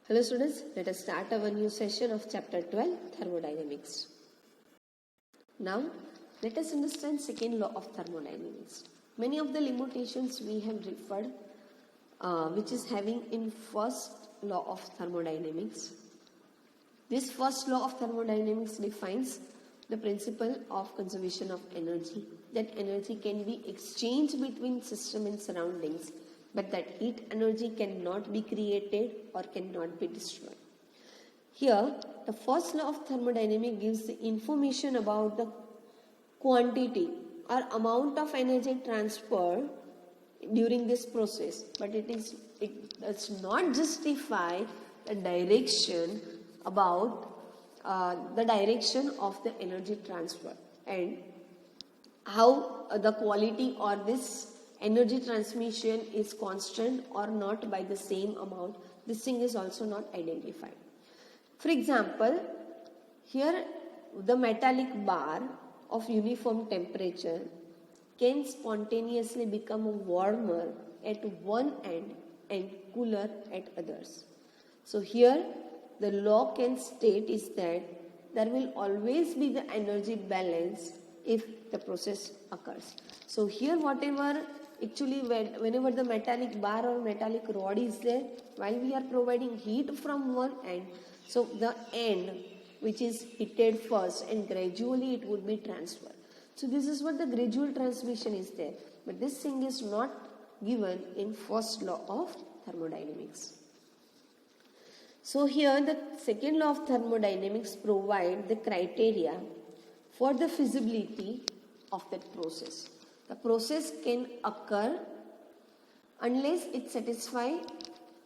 Hello students, let us start our new session of chapter 12, Thermodynamics. Now, let us understand second law of thermodynamics. Many of the limitations we have referred, which is having in first law of thermodynamics. This first law of thermodynamics defines the principle of conservation of energy, that energy can be exchanged between system and surroundings, but that heat energy cannot be created or cannot be destroyed. Here, the first law of thermodynamics gives the information about the quantity or amount of energy transferred during this process, but it does not justify the direction about the direction of the energy transfer and how the quality or this energy transmission is constant or not by the same amount. This thing is also not identified. For example, here the metallic bar of uniform temperature can spontaneously become warmer at one end and cooler at others. So here the law can state is that there will always be the energy balance if the process occurs. So here whenever the metallic bar or metallic rod is there, while we are providing heat from one end, so the end which is heated first and gradually it would be transferred. So this is what the gradual transmission is there, but this thing is not given in first law of thermodynamics. So here the second law of thermodynamics provide the criteria for the feasibility of that process. The process can occur unless it satisfies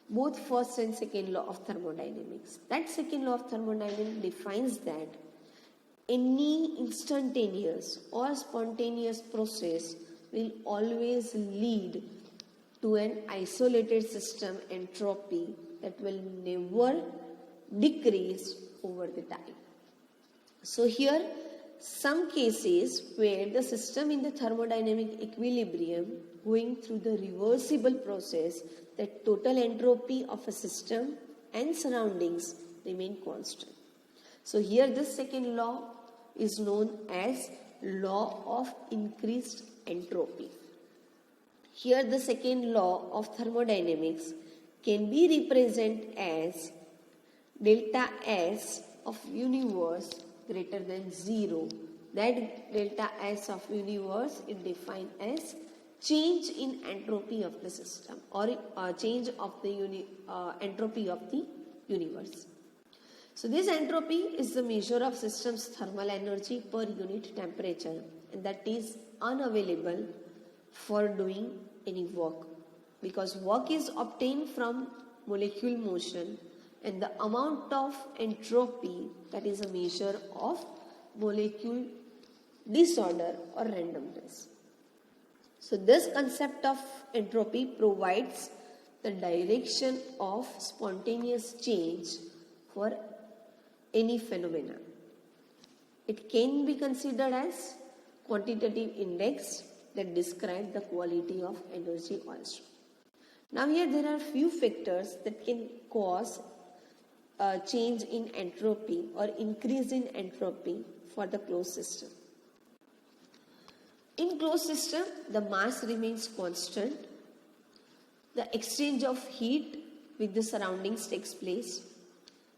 both first and second law of thermodynamics. That second law of thermodynamics defines that any instantaneous or spontaneous process will always lead to an isolated system entropy that will never decrease over the time. So here some cases where the system in the thermodynamic equilibrium going through the reversible process, the total entropy of a system and surroundings remain constant. So here this second law is known as law of increased entropy. Here the second law of thermodynamics can be represented as delta S of universe greater than 0. That delta S of universe is defined as change in entropy of the system or change of the entropy of the universe. So this entropy is the measure of system's thermal energy per unit temperature, and that is unavailable for doing any work, because work is obtained from molecule motion, and the amount of entropy, that is a measure of molecule disorder or randomness. So this concept of entropy provides the direction of spontaneous change for any phenomena. It can be considered as quantitative index that describe the quality of energy also. Now here there are few factors that can cause a change in entropy or increase in entropy for the closed system. In closed system, the mass remains constant. The exchange of heat with the surroundings takes place.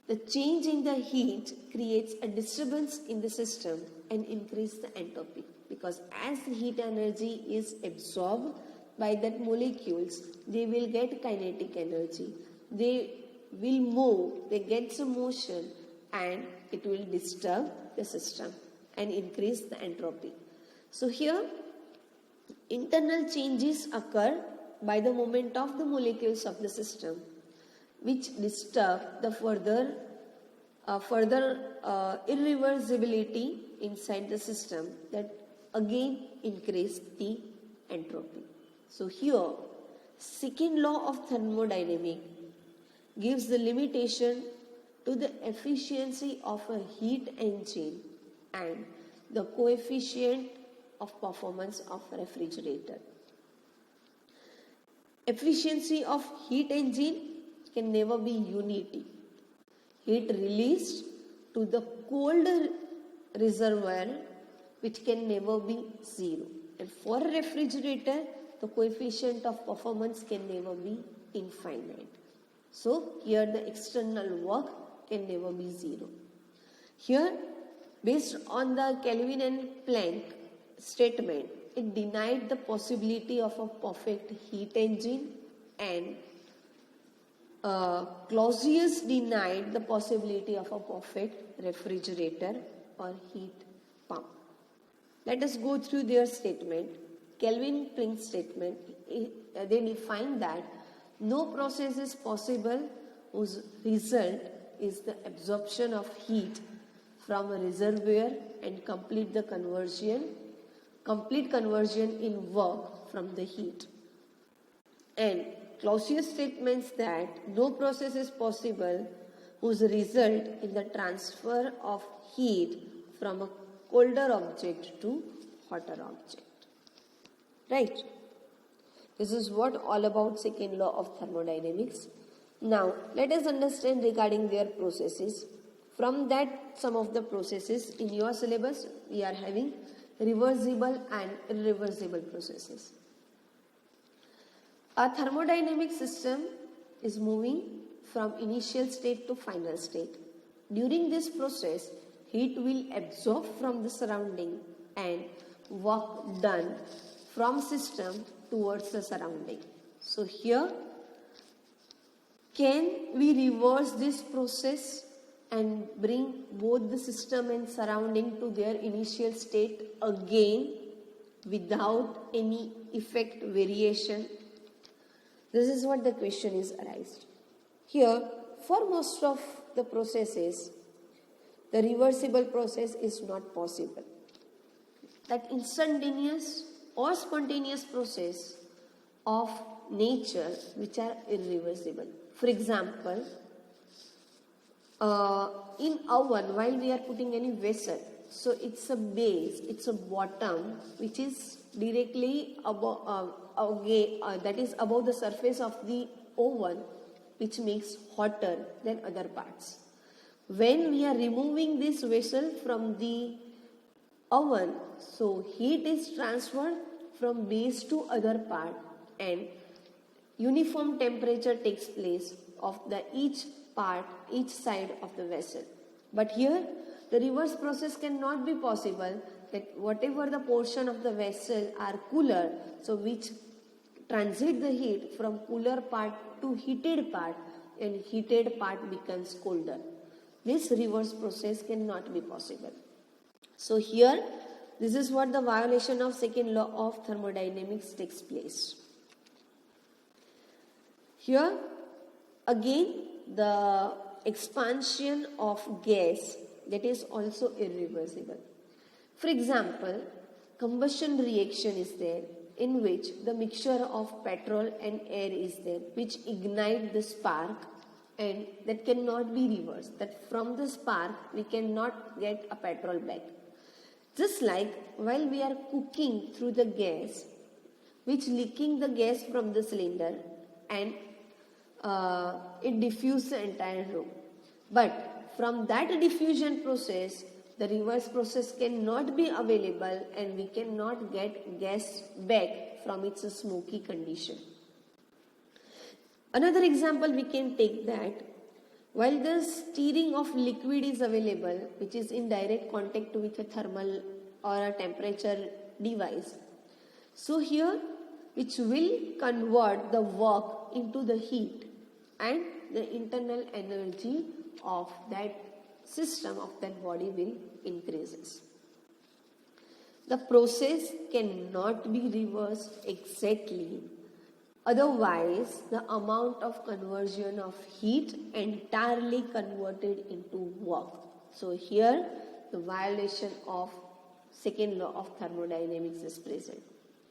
The change in the heat creates a disturbance in the system and increase the entropy, because as the heat energy is absorbed by that molecules, they will get kinetic energy. They will move, they get some motion, and it will disturb the system and increase the entropy. So here internal changes occur by the movement of the molecules of the system, which disturb the further irreversibility inside the system, that again increase the entropy. So here second law of thermodynamics gives the limitation to the efficiency of a heat engine and the coefficient of performance of refrigerator. Efficiency of heat engine can never be unity. heat released to the cold reservoir, which can never be zero. And for a refrigerator, the coefficient of performance can never be infinite. So here the external work can never be zero. Here, based on the Kelvin and Planck statement, it denied the possibility of a perfect heat engine, and Clausius denied the possibility of a perfect refrigerator or heat pump. Let us go through their statement. Kelvin Planck statement, they define that no process is possible whose result is the absorption of heat from a reservoir and complete conversion in work from the heat. And Clausius statements that no process is possible whose result in the transfer of heat from a colder object to hotter object. Right? This is what all about second law of thermodynamics. Now, let us understand regarding their processes. From that, some of the processes in your syllabus, we are having reversible and irreversible processes. A thermodynamic system is moving from initial state to final state. During this process, heat will absorb from the surrounding and work done from system towards the surrounding. So here, can we reverse this process and bring both the system and surrounding to their initial state again without any effect variation? This is what the question is arised. Here, for most of the processes, the reversible process is not possible. That instantaneous or spontaneous process of nature which are irreversible. For example, in oven, while we are putting any vessel, so it's a base, it's a bottom which is directly above, that is above the surface of the oven, which makes hotter than other parts. When we are removing this vessel from the oven, so heat is transferred from base to other part and uniform temperature takes place of the each side of the vessel. But here the reverse process cannot be possible, that whatever the portion of the vessel are cooler, so which transit the heat from cooler part to heated part, and heated part becomes colder. This reverse process cannot be possible. So here, this is what the violation of second law of thermodynamics takes place. Here, again, the expansion of gas, that is also irreversible. For example, combustion reaction is there in which the mixture of petrol and air is there, which ignite the spark, and that cannot be reversed. That from the spark we cannot get a petrol back. Just like while we are cooking through the gas, which leaking the gas from the cylinder and it diffuses the entire room. But from that diffusion process, the reverse process cannot be available and we cannot get gas back from its smoky condition. Another example we can take that while the stirring of liquid is available, which is in direct contact with a thermal or a temperature device, so here which will convert the work into the heat and the internal energy of that system of that body will increases. The process cannot be reversed exactly, otherwise the amount of conversion of heat entirely converted into work. So here the violation of second law of thermodynamics is present.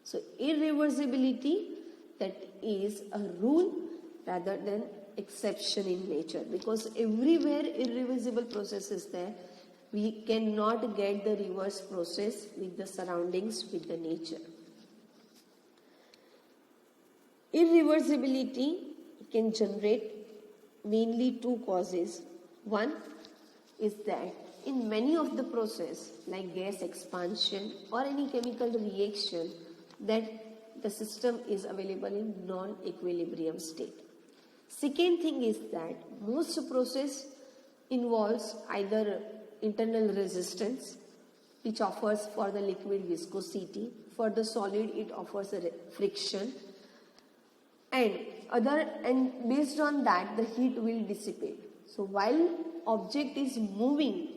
So irreversibility, that is a rule rather than exception in nature, because everywhere irreversible process is there, we cannot get the reverse process with the surroundings, with the nature. Irreversibility can generate mainly two causes. One is that in many of the process like gas expansion or any chemical reaction, that the system is available in non-equilibrium state. Second thing is that most process involves either internal resistance, which offers for the liquid viscosity, for the solid it offers a friction, and based on that the heat will dissipate. So while object is moving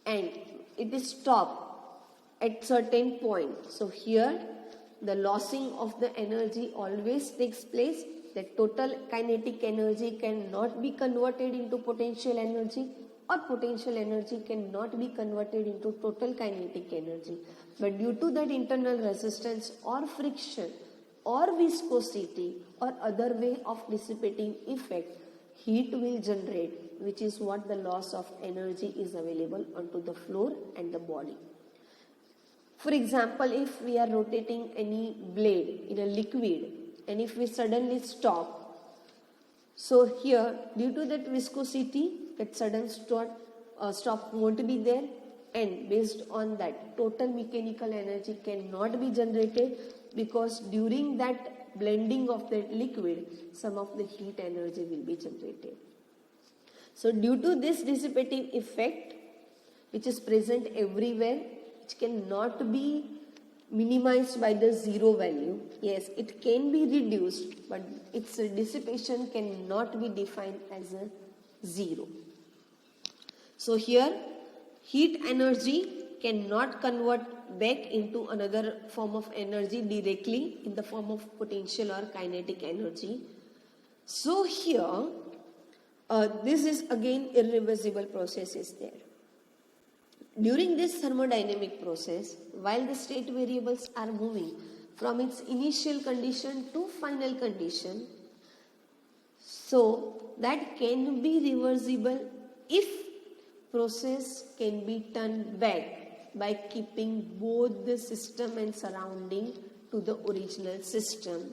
and it is stopped at certain point, so here the losing of the energy always takes place. The total kinetic energy cannot be converted into potential energy, or potential energy cannot be converted into total kinetic energy. But due to that internal resistance or friction or viscosity or other way of dissipating effect, heat will generate, which is what the loss of energy is available onto the floor and the body. For example, if we are rotating any blade in a liquid and if we suddenly stop, so here due to that viscosity, that sudden stop won't be there, and based on that total mechanical energy cannot be generated, because during that blending of that liquid some of the heat energy will be generated. So due to this dissipative effect, which is present everywhere, which cannot be minimized by the zero value. Yes, it can be reduced, but its dissipation cannot be defined as a zero. So here heat energy cannot convert back into another form of energy directly in the form of potential or kinetic energy. So here this is again irreversible process is there. During this thermodynamic process, while the state variables are moving from its initial condition to final condition, so that can be reversible if process can be turned back by keeping both the system and surrounding to the original system.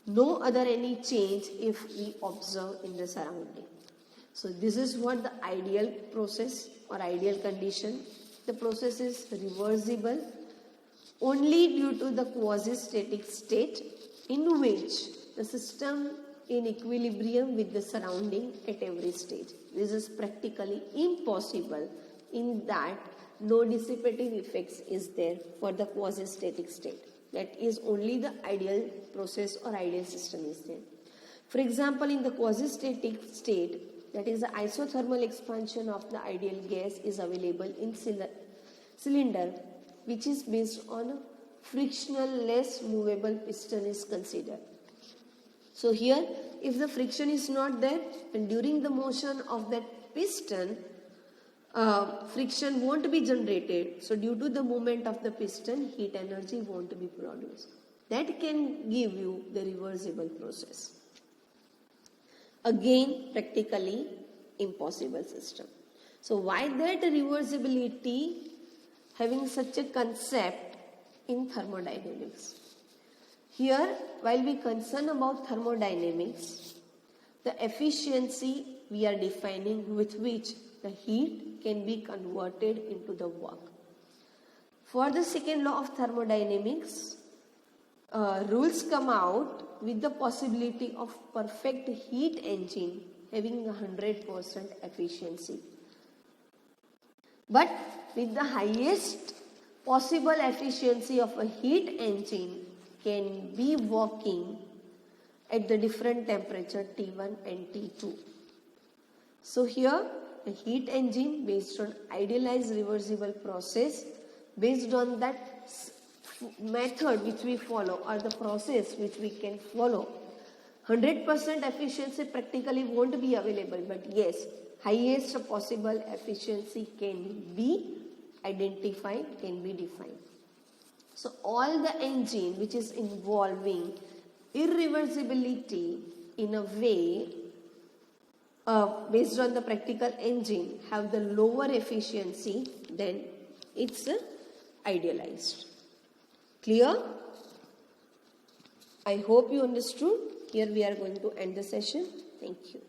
No other any change if we observe in the surrounding. So this is what the ideal process or ideal condition. The process is reversible only due to the quasi-static state in which the system in equilibrium with the surrounding at every stage. This is practically impossible in that no dissipative effects is there for the quasi-static state. That is only the ideal process or ideal system is there. For example, in the quasi-static state, that is the isothermal expansion of the ideal gas is available in cylinder, which is based on a frictionless movable piston is considered. So here, if the friction is not there, and during the motion of that piston, friction won't be generated. So due to the movement of the piston, heat energy won't be produced. That can give you the reversible process. Again, practically impossible system. So why that reversibility having such a concept in thermodynamics? Here, while we concern about thermodynamics, the efficiency we are defining with which the heat can be converted into the work. For the second law of thermodynamics, rules come out with the possibility of perfect heat engine having 100% efficiency. But with the highest possible efficiency of a heat engine can be working at the different temperature T1 and T2. So here a heat engine based on idealized reversible process, based on that method which we follow or the process which we can follow, 100% efficiency practically won't be available, but yes, highest possible efficiency can be identified, can be defined. So all the engine which is involving irreversibility in a way based on the practical engine have the lower efficiency, then it's idealized. Clear? I hope you understood. Here we are going to end the session. Thank you.